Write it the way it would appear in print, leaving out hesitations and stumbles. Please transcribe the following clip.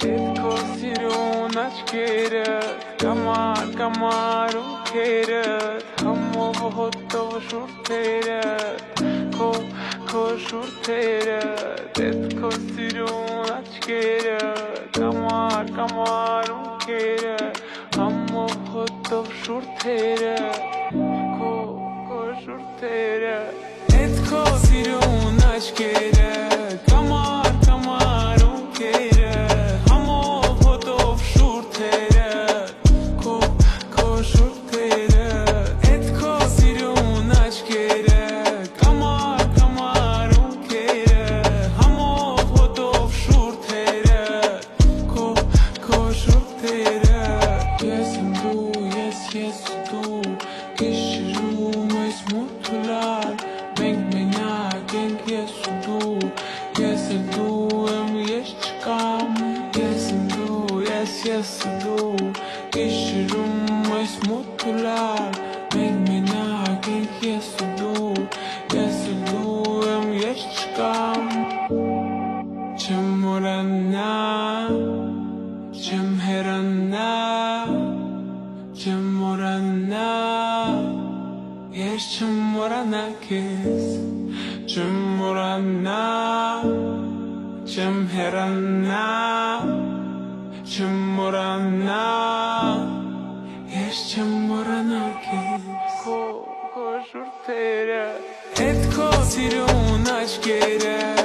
Etko sirun aşkeret Kamar ukeret Hamo vohotto shurteret Ko shurteret Etko sirun aşkeret Kamar ukeret Hamo vohotto shurteret Ko shurteret Etko sirun aşkeret Kamar ukeret Hamo vohotto shurteret Ko shurteret Etko sirun aşkeret Kamar ukeret Hamo vohotto shurteret Ko shurteret Yesim du, yes du Gişirum es mutlular Մենք մենակ ենք ես ու դու Ես էլ դու եմ ես չկամ Ես եմ դու, ես ու դու Գիշերում այս մութուլար Մենք մենակ ենք ես ու դու Ես էլ դու եմ ես չկամ Չեմ մորանա Չեմ հեռանա Չեմ մորանա Ես չեմ մորանա քեզ Չեմ մորանա Չեմ հեռանա Չեմ մորանա Ես չեմ մորանա քեզ Քո շուրթերը Էդ քո սիրուն աչքերը